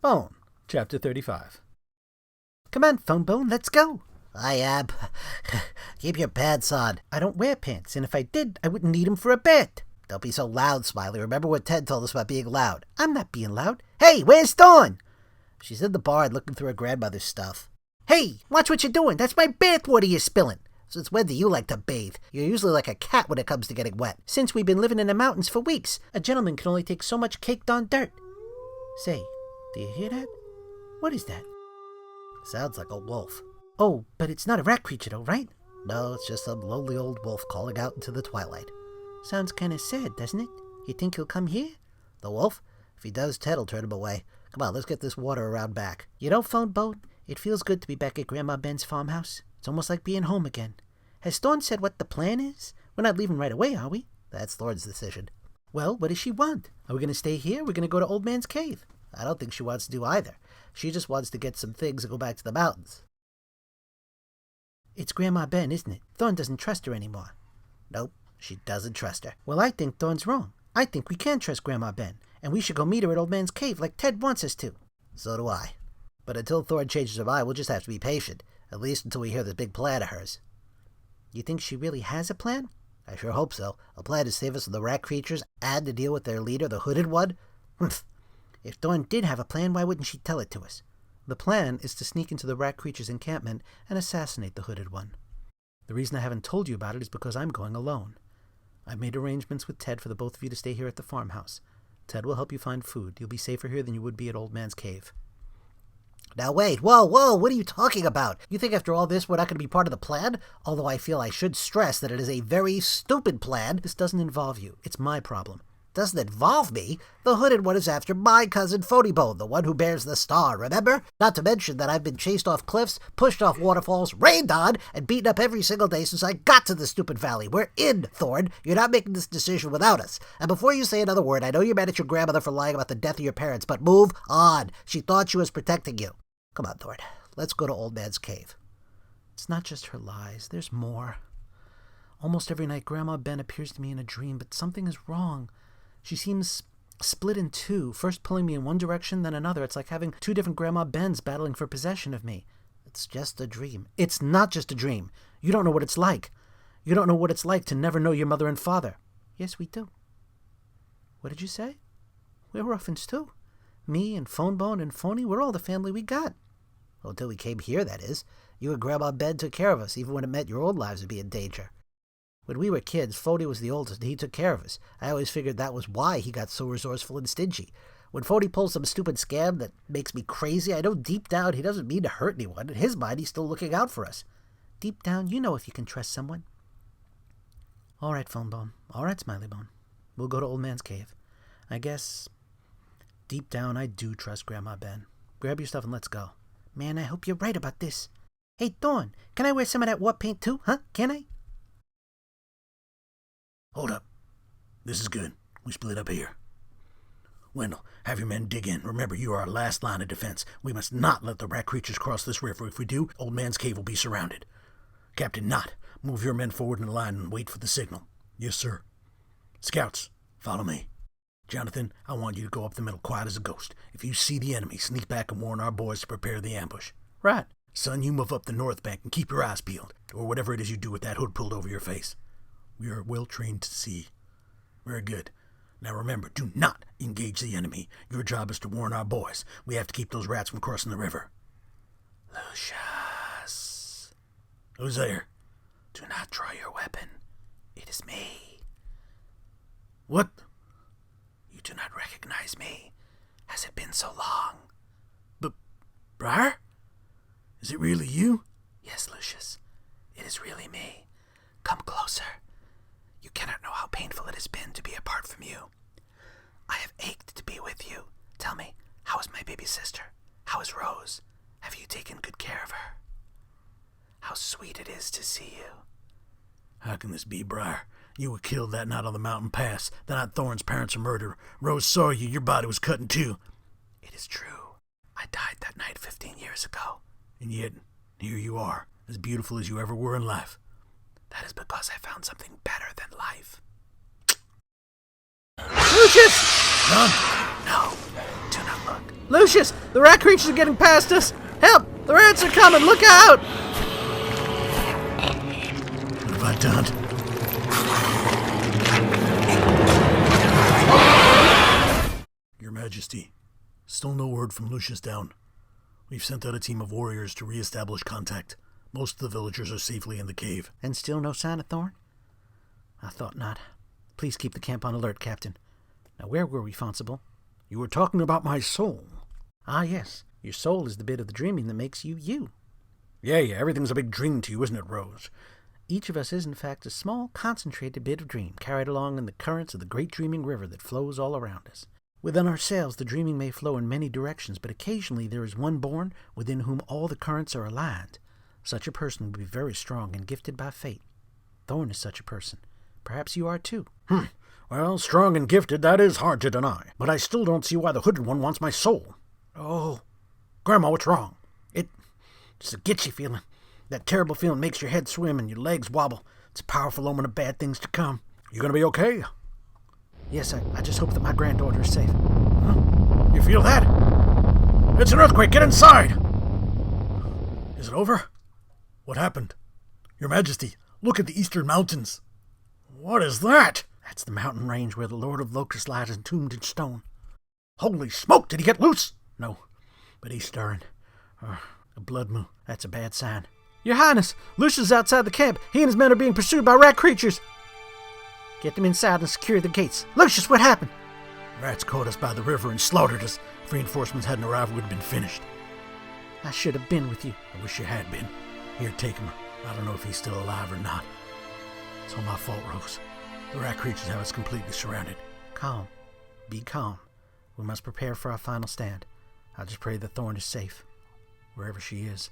Phone, Chapter 35. Come on, Phone Bone, let's go. I am. Keep your pants on. I don't wear pants, and if I did, I wouldn't need them for a bed. Don't be so loud, Smiley. Remember what Ted told us about being loud. I'm not being loud. Hey, where's Dawn? She's in the barn looking through her grandmother's stuff. Hey, watch what you're doing. That's my bathwater you're spilling. Since when do you like to bathe? You're usually like a cat when it comes to getting wet. Since we've been living in the mountains for weeks, a gentleman can only take so much caked on dirt. Say, do you hear that? What is that? Sounds like a wolf. Oh, but it's not a rat creature though, right? No, it's just some lonely old wolf calling out into the twilight. Sounds kind of sad, doesn't it? You think he'll come here? The wolf? If he does, Ted'll turn him away. Come on, let's get this water around back. You know, Phone Bone, it feels good to be back at Grandma Ben's farmhouse. It's almost like being home again. Has Thorne said what the plan is? We're not leaving right away, are we? That's Thorne's decision. Well, what does she want? Are we going to stay here? We're going to go to Old Man's cave. I don't think she wants to do either. She just wants to get some things and go back to the mountains. It's Grandma Ben, isn't it? Thorne doesn't trust her anymore. Nope, she doesn't trust her. Well, I think Thorne's wrong. I think we can trust Grandma Ben, and we should go meet her at Old Man's cave like Ted wants us to. So do I. But until Thorne changes her mind, we'll just have to be patient. At least until we hear this big plan of hers. You think she really has a plan? I sure hope so. A plan to save us from the rat creatures and to deal with their leader, the hooded one? If Thorne did have a plan, why wouldn't she tell it to us? The plan is to sneak into the rat creature's encampment and assassinate the hooded one. The reason I haven't told you about it is because I'm going alone. I've made arrangements with Ted for the both of you to stay here at the farmhouse. Ted will help you find food. You'll be safer here than you would be at Old Man's cave. Now wait, whoa, what are you talking about? You think after all this we're not going to be part of the plan? Although I feel I should stress that it is a very stupid plan. This doesn't involve you. It's my problem. Doesn't involve me. The hooded one is after my cousin Phonybone, the one who bears the star, remember? Not to mention that I've been chased off cliffs, pushed off waterfalls, rained on, and beaten up every single day since I got to the stupid valley. We're in, Thorne. You're not making this decision without us. And before you say another word, I know you're mad at your grandmother for lying about the death of your parents, but move on. She thought she was protecting you. Come on, Thorne. Let's go to Old Man's cave. It's not just her lies. There's more. Almost every night, Grandma Ben appears to me in a dream, but something is wrong. She seems split in two, first pulling me in one direction, then another. It's like having two different Grandma Bens battling for possession of me. It's just a dream. It's not just a dream. You don't know what it's like. You don't know what it's like to never know your mother and father. Yes, we do. What did you say? We're orphans too. Me and Phonebone and Phony, we're all the family we got. Well, until we came here, that is. You and Grandma Ben took care of us, even when it meant your own lives would be in danger. When we were kids, Phony was the oldest, and he took care of us. I always figured that was why he got so resourceful and stingy. When Phony pulls some stupid scam that makes me crazy, I know deep down he doesn't mean to hurt anyone. In his mind, he's still looking out for us. Deep down, you know if you can trust someone. All right, Phonebone. All right, Smiley-Bone. We'll go to Old Man's cave. I guess, deep down, I do trust Grandma Ben. Grab your stuff and let's go. Man, I hope you're right about this. Hey, Dawn, can I wear some of that war paint too, huh? Can I? Hold up. This is good. We split up here. Wendell, have your men dig in. Remember, you are our last line of defense. We must not let the rat creatures cross this river. If we do, Old Man's cave will be surrounded. Captain Knott, move your men forward in a line and wait for the signal. Yes, sir. Scouts, follow me. Jonathan, I want you to go up the middle quiet as a ghost. If you see the enemy, sneak back and warn our boys to prepare the ambush. Right. Son, you move up the north bank and keep your eyes peeled, or whatever it is you do with that hood pulled over your face. We are well trained to see. Very good. Now remember, do not engage the enemy. Your job is to warn our boys. We have to keep those rats from crossing the river. Lucius. Who's there? Do not draw your weapon. It is me. What? You do not recognize me. Has it been so long? But, Briar? Is it really you? Yes, Lucius. It is really me. Come closer. You cannot know how painful it has been to be apart from you. I have ached to be with you. Tell me, how is my baby sister? How is Rose? Have you taken good care of her? How sweet it is to see you. How can this be, Briar? You were killed that night on the mountain pass. That night Thorne's parents were murdered. Rose saw you. Your body was cut in two. It is true. I died that night 15 years ago. And yet, here you are, as beautiful as you ever were in life. That is because I found something better than life. Lucius! Run! No, do not look. Lucius, the rat creatures are getting past us. Help! The rats are coming. Look out! What have I done? Your Majesty, still no word from Lucius Down. We've sent out a team of warriors to re-establish contact. Most of the villagers are safely in the cave. And still no sign of Thorn? I thought not. Please keep the camp on alert, Captain. Now, where were we, Fonsible? You were talking about my soul. Ah, yes. Your soul is the bit of the dreaming that makes you you. Yeah, everything's a big dream to you, isn't it, Rose? Each of us is, in fact, a small, concentrated bit of dream carried along in the currents of the great dreaming river that flows all around us. Within ourselves, the dreaming may flow in many directions, but occasionally there is one born within whom all the currents are aligned. Such a person would be very strong and gifted by fate. Thorn is such a person. Perhaps you are too. Well, strong and gifted, that is hard to deny. But I still don't see why the hooded one wants my soul. Oh, Grandma, what's wrong? it's a gitchy feeling. That terrible feeling makes your head swim and your legs wobble. It's a powerful omen of bad things to come. You gonna be okay? Yes, I just hope that my granddaughter is safe. You feel that? It's an earthquake! Get inside! Is it over? What happened? Your Majesty, look at the eastern mountains. What is that? That's the mountain range where the Lord of Locust lies entombed in stone. Holy smoke, did he get loose? No, but he's stirring. A blood moon. That's a bad sign. Your Highness, Lucius is outside the camp. He and his men are being pursued by rat creatures. Get them inside and secure the gates. Lucius, what happened? Rats caught us by the river and slaughtered us. If reinforcements hadn't arrived, we'd have been finished. I should have been with you. I wish you had been. Here, take him. I don't know if he's still alive or not. It's all my fault, Rose. The rat creatures have us completely surrounded. Calm. Be calm. We must prepare for our final stand. I just pray that Thorn is safe, wherever she is.